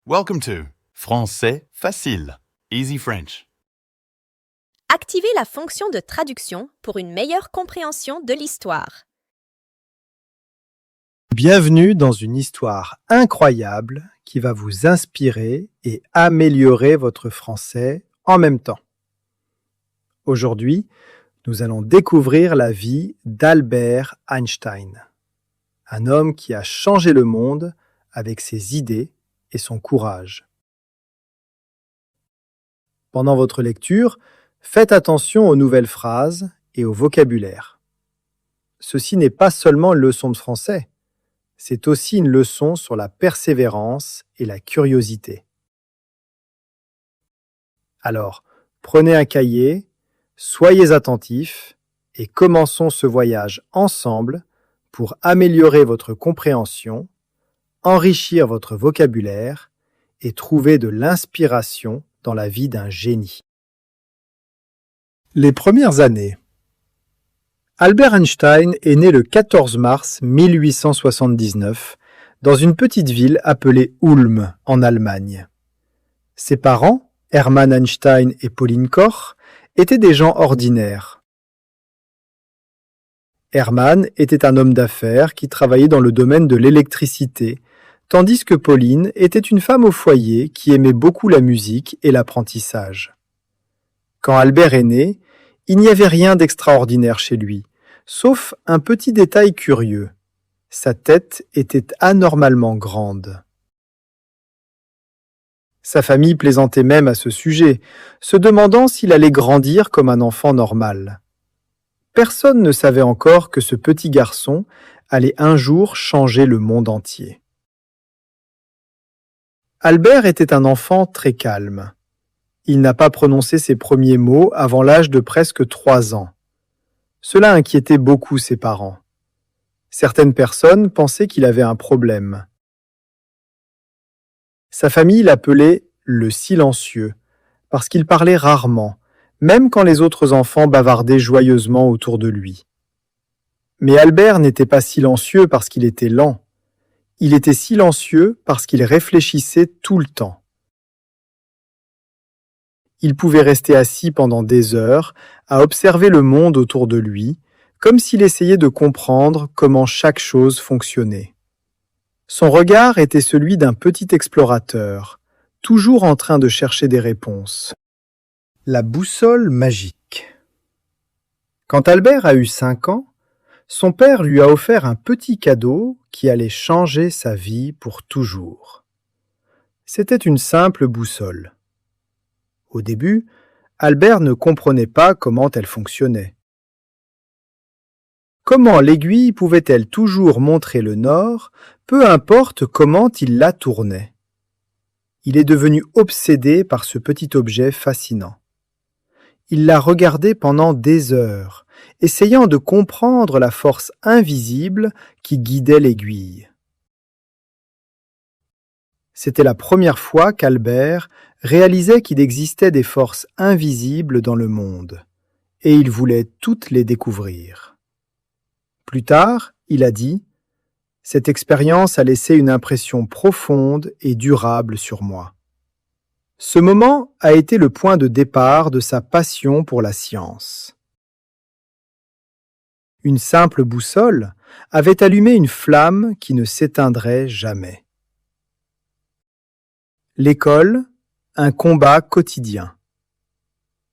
Welcome to Français facile, Easy French. Activez la fonction de traduction pour une meilleure compréhension de l'histoire. Bienvenue dans une histoire incroyable qui va vous inspirer et améliorer votre français en même temps. Aujourd'hui, nous allons découvrir la vie d'Albert Einstein, un homme qui a changé le monde avec ses idées et son courage. Pendant votre lecture, faites attention aux nouvelles phrases et au vocabulaire. Ceci n'est pas seulement une leçon de français, c'est aussi une leçon sur la persévérance et la curiosité. Alors, prenez un cahier, soyez attentifs et commençons ce voyage ensemble pour améliorer votre compréhension, enrichir votre vocabulaire et trouver de l'inspiration dans la vie d'un génie. Les premières années. Albert Einstein est né le 14 mars 1879 dans une petite ville appelée Ulm en Allemagne. Ses parents, Hermann Einstein et Pauline Koch, étaient des gens ordinaires. Hermann était un homme d'affaires qui travaillait dans le domaine de l'électricité, tandis que Pauline était une femme au foyer qui aimait beaucoup la musique et l'apprentissage. Quand Albert est né, il n'y avait rien d'extraordinaire chez lui, sauf un petit détail curieux. Sa tête était anormalement grande. Sa famille plaisantait même à ce sujet, se demandant s'il allait grandir comme un enfant normal. Personne ne savait encore que ce petit garçon allait un jour changer le monde entier. Albert était un enfant très calme. Il n'a pas prononcé ses premiers mots avant l'âge de presque 3 ans. Cela inquiétait beaucoup ses parents. Certaines personnes pensaient qu'il avait un problème. Sa famille l'appelait le silencieux, parce qu'il parlait rarement, même quand les autres enfants bavardaient joyeusement autour de lui. Mais Albert n'était pas silencieux parce qu'il était lent. Il était silencieux parce qu'il réfléchissait tout le temps. Il pouvait rester assis pendant des heures à observer le monde autour de lui, comme s'il essayait de comprendre comment chaque chose fonctionnait. Son regard était celui d'un petit explorateur, toujours en train de chercher des réponses. La boussole magique. Quand Albert a eu 5 ans, son père lui a offert un petit cadeau qui allait changer sa vie pour toujours. C'était une simple boussole. Au début, Albert ne comprenait pas comment elle fonctionnait. Comment l'aiguille pouvait-elle toujours montrer le nord, peu importe comment il la tournait? Il est devenu obsédé par ce petit objet fascinant. Il l'a regardé pendant des heures, essayant de comprendre la force invisible qui guidait l'aiguille. C'était la première fois qu'Albert réalisait qu'il existait des forces invisibles dans le monde, et il voulait toutes les découvrir. Plus tard, il a dit « Cette expérience a laissé une impression profonde et durable sur moi. » Ce moment a été le point de départ de sa passion pour la science. Une simple boussole avait allumé une flamme qui ne s'éteindrait jamais. L'école, un combat quotidien.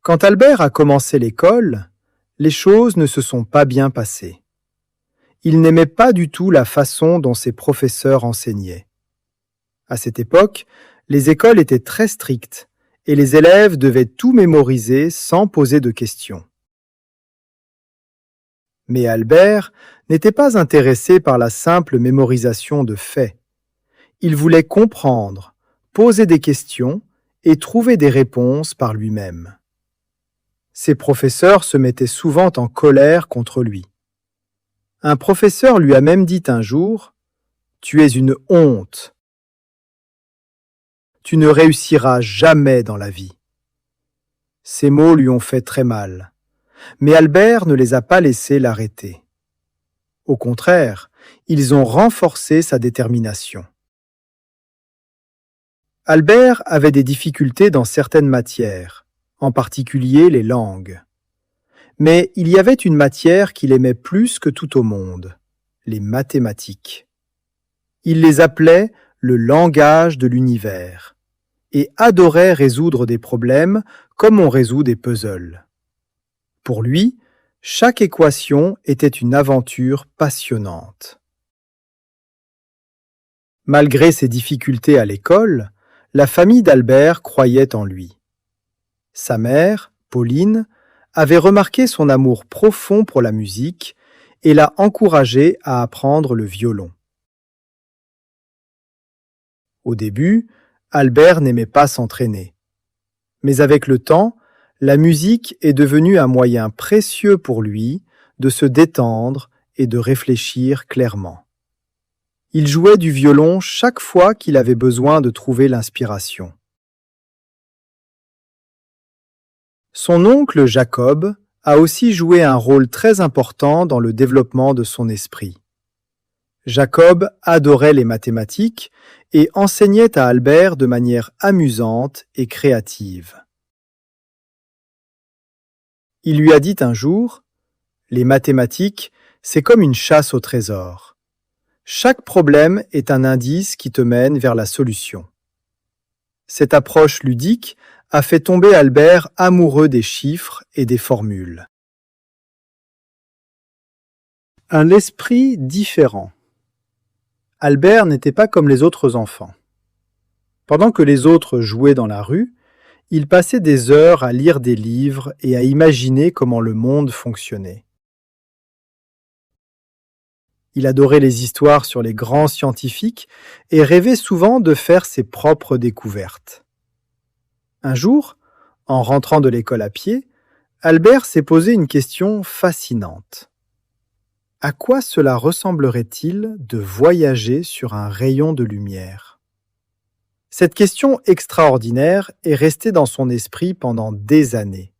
Quand Albert a commencé l'école, les choses ne se sont pas bien passées. Il n'aimait pas du tout la façon dont ses professeurs enseignaient. À cette époque, les écoles étaient très strictes et les élèves devaient tout mémoriser sans poser de questions. Mais Albert n'était pas intéressé par la simple mémorisation de faits. Il voulait comprendre, poser des questions et trouver des réponses par lui-même. Ses professeurs se mettaient souvent en colère contre lui. Un professeur lui a même dit un jour « Tu es une honte. Tu ne réussiras jamais dans la vie. » Ces mots lui ont fait très mal, mais Albert ne les a pas laissés l'arrêter. Au contraire, ils ont renforcé sa détermination. Albert avait des difficultés dans certaines matières, en particulier les langues. Mais il y avait une matière qu'il aimait plus que tout au monde, les mathématiques. Il les appelait le langage de l'univers et adorait résoudre des problèmes comme on résout des puzzles. Pour lui, chaque équation était une aventure passionnante. Malgré ses difficultés à l'école, la famille d'Albert croyait en lui. Sa mère, Pauline, avait remarqué son amour profond pour la musique et l'a encouragé à apprendre le violon. Au début, Albert n'aimait pas s'entraîner. Mais avec le temps, la musique est devenue un moyen précieux pour lui de se détendre et de réfléchir clairement. Il jouait du violon chaque fois qu'il avait besoin de trouver l'inspiration. Son oncle Jacob a aussi joué un rôle très important dans le développement de son esprit. Jacob adorait les mathématiques et enseignait à Albert de manière amusante et créative. Il lui a dit un jour : « Les mathématiques, c'est comme une chasse au trésor. Chaque problème est un indice qui te mène vers la solution. » Cette approche ludique a fait tomber Albert amoureux des chiffres et des formules. Un esprit différent. Albert n'était pas comme les autres enfants. Pendant que les autres jouaient dans la rue, il passait des heures à lire des livres et à imaginer comment le monde fonctionnait. Il adorait les histoires sur les grands scientifiques et rêvait souvent de faire ses propres découvertes. Un jour, en rentrant de l'école à pied, Albert s'est posé une question fascinante. À quoi cela ressemblerait-il de voyager sur un rayon de lumière ? Cette question extraordinaire est restée dans son esprit pendant des années.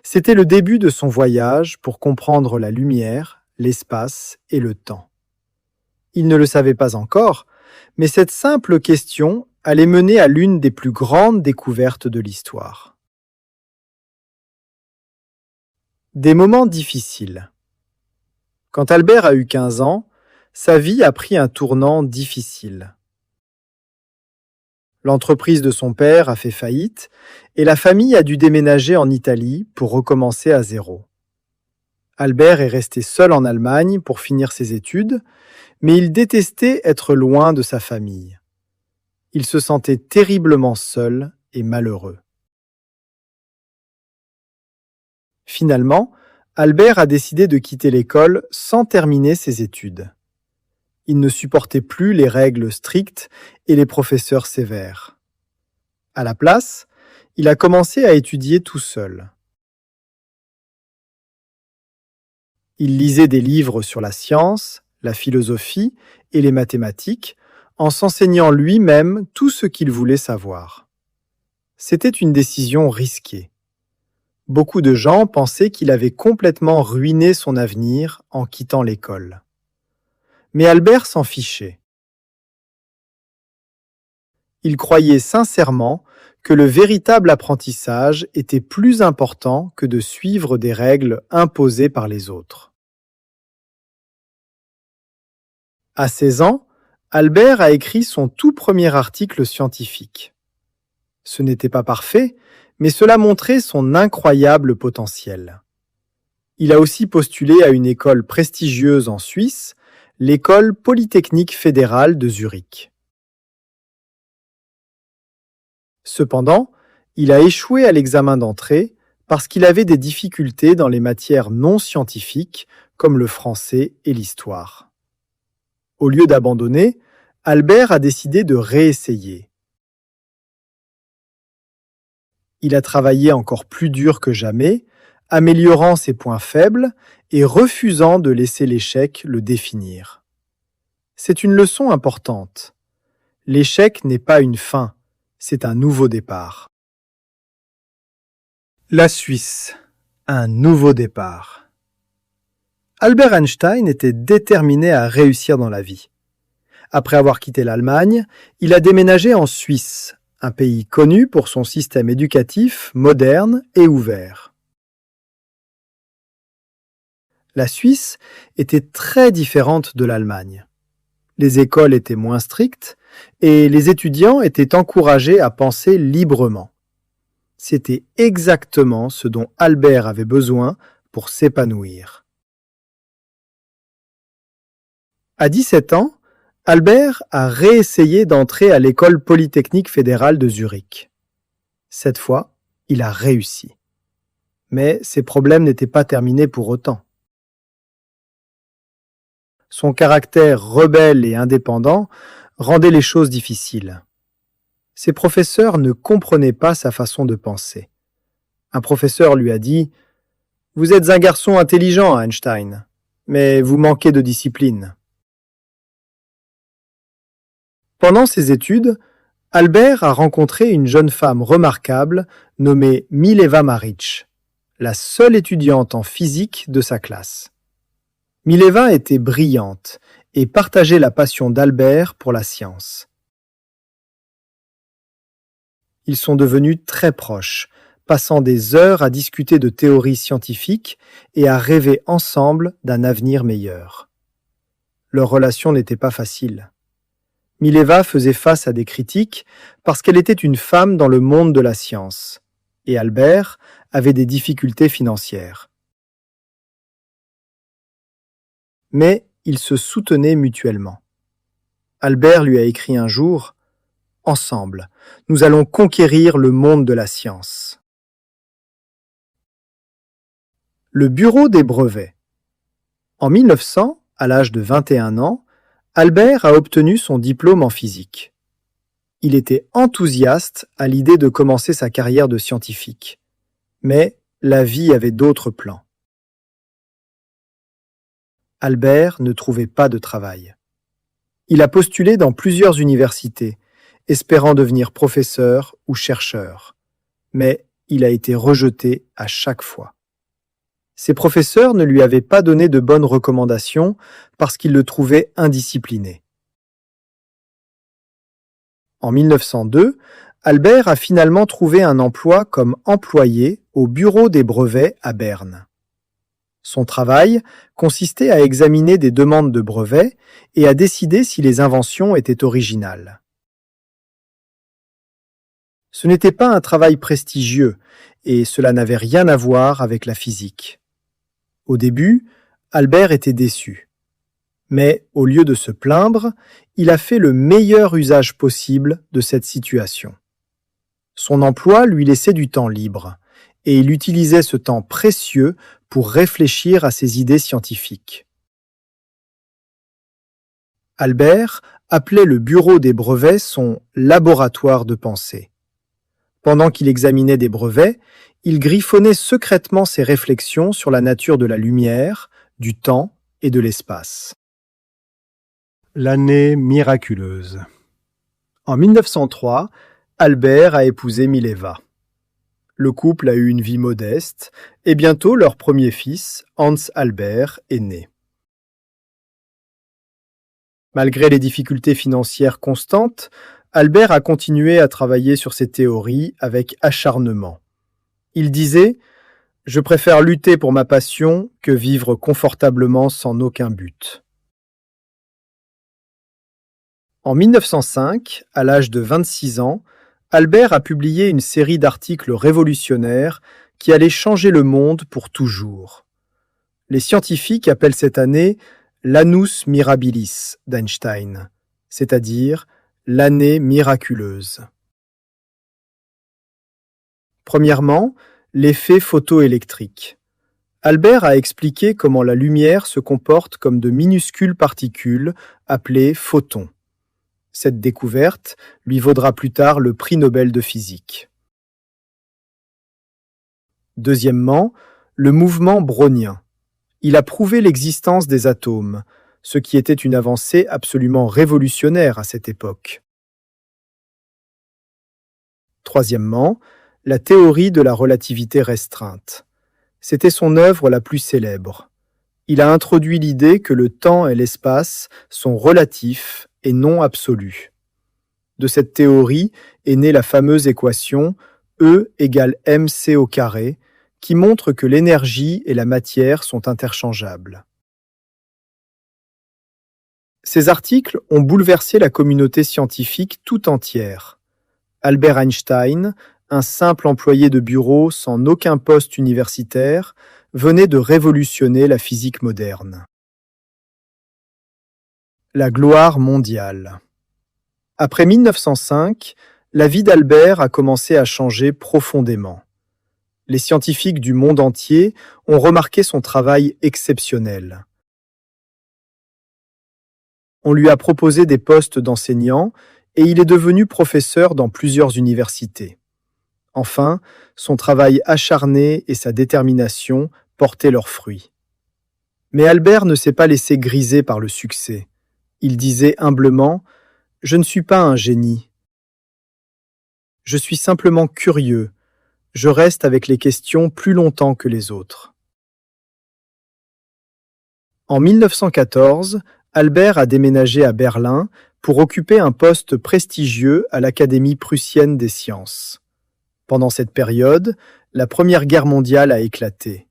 C'était le début de son voyage pour comprendre la lumière, l'espace et le temps. Il ne le savait pas encore, mais cette simple question allait mener à l'une des plus grandes découvertes de l'histoire. Des moments difficiles. Quand Albert a eu 15 ans, sa vie a pris un tournant difficile. L'entreprise de son père a fait faillite et la famille a dû déménager en Italie pour recommencer à zéro. Albert est resté seul en Allemagne pour finir ses études, mais il détestait être loin de sa famille. Il se sentait terriblement seul et malheureux. Finalement, Albert a décidé de quitter l'école sans terminer ses études. Il ne supportait plus les règles strictes et les professeurs sévères. À la place, il a commencé à étudier tout seul. Il lisait des livres sur la science, la philosophie et les mathématiques, en s'enseignant lui-même tout ce qu'il voulait savoir. C'était une décision risquée. Beaucoup de gens pensaient qu'il avait complètement ruiné son avenir en quittant l'école. Mais Albert s'en fichait. Il croyait sincèrement que le véritable apprentissage était plus important que de suivre des règles imposées par les autres. À 16 ans, Albert a écrit son tout premier article scientifique. Ce n'était pas parfait, mais cela montrait son incroyable potentiel. Il a aussi postulé à une école prestigieuse en Suisse, l'école polytechnique fédérale de Zurich. Cependant, il a échoué à l'examen d'entrée parce qu'il avait des difficultés dans les matières non scientifiques comme le français et l'histoire. Au lieu d'abandonner, Albert a décidé de réessayer. Il a travaillé encore plus dur que jamais, améliorant ses points faibles et refusant de laisser l'échec le définir. C'est une leçon importante. L'échec n'est pas une fin, c'est un nouveau départ. La Suisse, un nouveau départ. Albert Einstein était déterminé à réussir dans la vie. Après avoir quitté l'Allemagne, il a déménagé en Suisse, un pays connu pour son système éducatif moderne et ouvert. La Suisse était très différente de l'Allemagne. Les écoles étaient moins strictes et les étudiants étaient encouragés à penser librement. C'était exactement ce dont Albert avait besoin pour s'épanouir. À 17 ans, Albert a réessayé d'entrer à l'école polytechnique fédérale de Zurich. Cette fois, il a réussi. Mais ses problèmes n'étaient pas terminés pour autant. Son caractère rebelle et indépendant rendait les choses difficiles. Ses professeurs ne comprenaient pas sa façon de penser. Un professeur lui a dit « Vous êtes un garçon intelligent, Einstein, mais vous manquez de discipline. » Pendant ses études, Albert a rencontré une jeune femme remarquable nommée Mileva Maric, la seule étudiante en physique de sa classe. Mileva était brillante et partageait la passion d'Albert pour la science. Ils sont devenus très proches, passant des heures à discuter de théories scientifiques et à rêver ensemble d'un avenir meilleur. Leur relation n'était pas facile. Mileva faisait face à des critiques parce qu'elle était une femme dans le monde de la science, et Albert avait des difficultés financières. Mais ils se soutenaient mutuellement. Albert lui a écrit un jour « Ensemble, nous allons conquérir le monde de la science. » Le bureau des brevets. En 1900, à l'âge de 21 ans, Albert a obtenu son diplôme en physique. Il était enthousiaste à l'idée de commencer sa carrière de scientifique. Mais la vie avait d'autres plans. Albert ne trouvait pas de travail. Il a postulé dans plusieurs universités, espérant devenir professeur ou chercheur. Mais il a été rejeté à chaque fois. Ses professeurs ne lui avaient pas donné de bonnes recommandations parce qu'ils le trouvaient indiscipliné. En 1902, Albert a finalement trouvé un emploi comme employé au bureau des brevets à Berne. Son travail consistait à examiner des demandes de brevets et à décider si les inventions étaient originales. Ce n'était pas un travail prestigieux et cela n'avait rien à voir avec la physique. Au début, Albert était déçu. Mais au lieu de se plaindre, il a fait le meilleur usage possible de cette situation. Son emploi lui laissait du temps libre et il utilisait ce temps précieux pour réfléchir à ses idées scientifiques. Albert appelait le bureau des brevets son laboratoire de pensée. Pendant qu'il examinait des brevets, il griffonnait secrètement ses réflexions sur la nature de la lumière, du temps et de l'espace. L'année miraculeuse. En 1903, Albert a épousé Mileva. Le couple a eu une vie modeste et bientôt leur premier fils, Hans Albert, est né. Malgré les difficultés financières constantes, Albert a continué à travailler sur ses théories avec acharnement. Il disait « Je préfère lutter pour ma passion que vivre confortablement sans aucun but. » En 1905, à l'âge de 26 ans, Albert a publié une série d'articles révolutionnaires qui allaient changer le monde pour toujours. Les scientifiques appellent cette année l'annus mirabilis d'Einstein, c'est-à-dire l'année miraculeuse. Premièrement, l'effet photoélectrique. Albert a expliqué comment la lumière se comporte comme de minuscules particules appelées photons. Cette découverte lui vaudra plus tard le prix Nobel de physique. Deuxièmement, le mouvement brownien. Il a prouvé l'existence des atomes, ce qui était une avancée absolument révolutionnaire à cette époque. Troisièmement, la théorie de la relativité restreinte. C'était son œuvre la plus célèbre. Il a introduit l'idée que le temps et l'espace sont relatifs et non absolue. De cette théorie est née la fameuse équation E égale mc au carré, qui montre que l'énergie et la matière sont interchangeables. Ces articles ont bouleversé la communauté scientifique tout entière. Albert Einstein, un simple employé de bureau sans aucun poste universitaire, venait de révolutionner la physique moderne. La gloire mondiale. Après 1905, la vie d'Albert a commencé à changer profondément. Les scientifiques du monde entier ont remarqué son travail exceptionnel. On lui a proposé des postes d'enseignant et il est devenu professeur dans plusieurs universités. Enfin, son travail acharné et sa détermination portaient leurs fruits. Mais Albert ne s'est pas laissé griser par le succès. Il disait humblement « Je ne suis pas un génie. Je suis simplement curieux. Je reste avec les questions plus longtemps que les autres. » En 1914, Albert a déménagé à Berlin pour occuper un poste prestigieux à l'Académie prussienne des sciences. Pendant cette période, la Première Guerre mondiale a éclaté.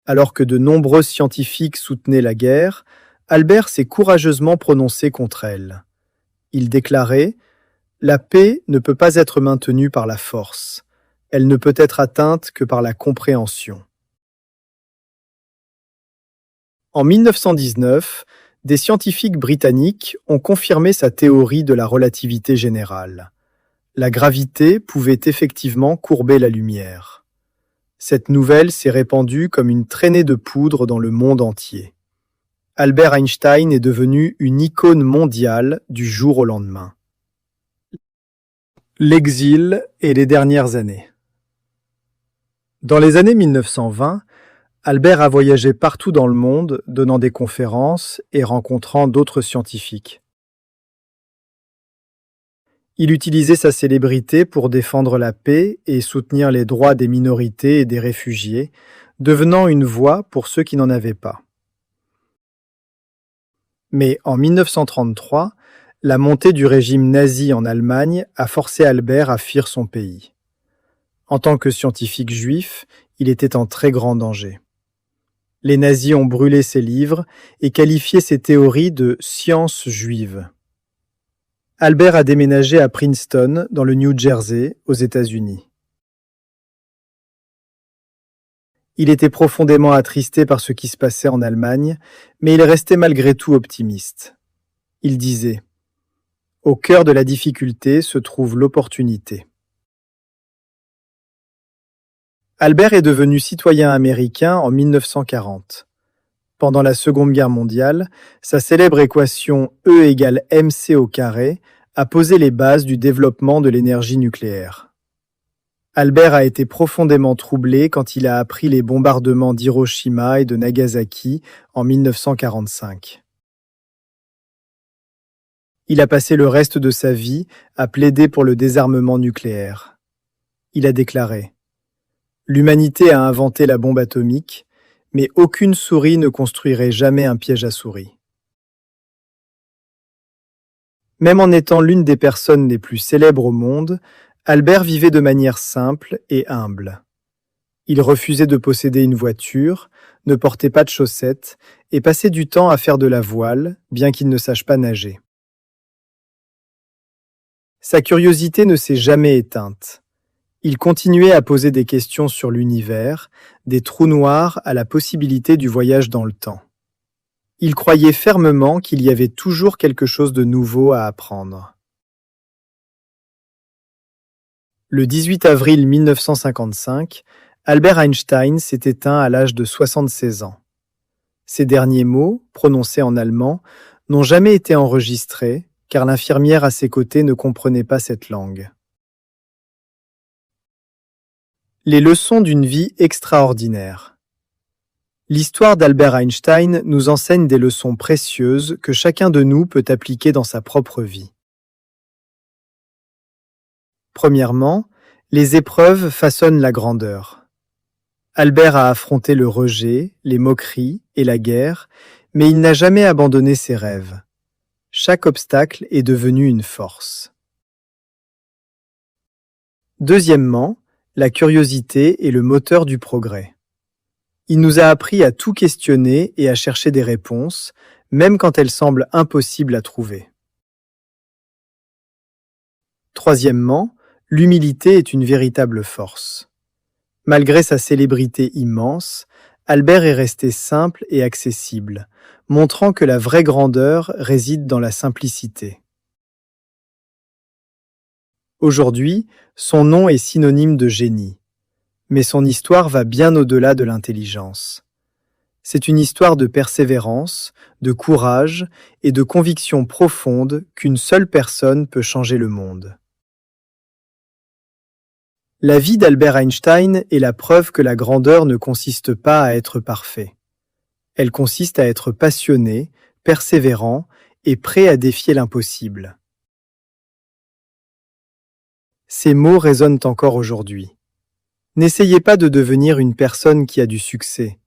Alors que de nombreux scientifiques soutenaient la guerre, Albert s'est courageusement prononcé contre elle. Il déclarait « La paix ne peut pas être maintenue par la force. Elle ne peut être atteinte que par la compréhension. » En 1919, des scientifiques britanniques ont confirmé sa théorie de la relativité générale. La gravité pouvait effectivement courber la lumière. Cette nouvelle s'est répandue comme une traînée de poudre dans le monde entier. Albert Einstein est devenu une icône mondiale du jour au lendemain. L'exil et les dernières années. Dans les années 1920, Albert a voyagé partout dans le monde, donnant des conférences et rencontrant d'autres scientifiques. Il utilisait sa célébrité pour défendre la paix et soutenir les droits des minorités et des réfugiés, devenant une voix pour ceux qui n'en avaient pas. Mais en 1933, la montée du régime nazi en Allemagne a forcé Albert à fuir son pays. En tant que scientifique juif, il était en très grand danger. Les nazis ont brûlé ses livres et qualifié ses théories de « science juive ». Albert a déménagé à Princeton, dans le New Jersey, aux États-Unis. Il était profondément attristé par ce qui se passait en Allemagne, mais il restait malgré tout optimiste. Il disait « Au cœur de la difficulté se trouve l'opportunité ». Albert est devenu citoyen américain en 1940. Pendant la Seconde Guerre mondiale, sa célèbre équation E égale mc au carré a posé les bases du développement de l'énergie nucléaire. Albert a été profondément troublé quand il a appris les bombardements d'Hiroshima et de Nagasaki en 1945. Il a passé le reste de sa vie à plaider pour le désarmement nucléaire. Il a déclaré « L'humanité a inventé la bombe atomique, mais aucune souris ne construirait jamais un piège à souris. » Même en étant l'une des personnes les plus célèbres au monde, Albert vivait de manière simple et humble. Il refusait de posséder une voiture, ne portait pas de chaussettes et passait du temps à faire de la voile, bien qu'il ne sache pas nager. Sa curiosité ne s'est jamais éteinte. Il continuait à poser des questions sur l'univers, des trous noirs à la possibilité du voyage dans le temps. Il croyait fermement qu'il y avait toujours quelque chose de nouveau à apprendre. Le 18 avril 1955, Albert Einstein s'est éteint à l'âge de 76 ans. Ses derniers mots, prononcés en allemand, n'ont jamais été enregistrés, car l'infirmière à ses côtés ne comprenait pas cette langue. Les leçons d'une vie extraordinaire. L'histoire d'Albert Einstein nous enseigne des leçons précieuses que chacun de nous peut appliquer dans sa propre vie. Premièrement, les épreuves façonnent la grandeur. Albert a affronté le rejet, les moqueries et la guerre, mais il n'a jamais abandonné ses rêves. Chaque obstacle est devenu une force. Deuxièmement, la curiosité est le moteur du progrès. Il nous a appris à tout questionner et à chercher des réponses, même quand elles semblent impossibles à trouver. Troisièmement, l'humilité est une véritable force. Malgré sa célébrité immense, Albert est resté simple et accessible, montrant que la vraie grandeur réside dans la simplicité. Aujourd'hui, son nom est synonyme de génie, mais son histoire va bien au-delà de l'intelligence. C'est une histoire de persévérance, de courage et de conviction profonde qu'une seule personne peut changer le monde. La vie d'Albert Einstein est la preuve que la grandeur ne consiste pas à être parfait. Elle consiste à être passionné, persévérant et prêt à défier l'impossible. Ces mots résonnent encore aujourd'hui. N'essayez pas de devenir une personne qui a du succès.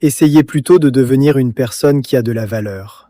Essayez plutôt de devenir une personne qui a de la valeur.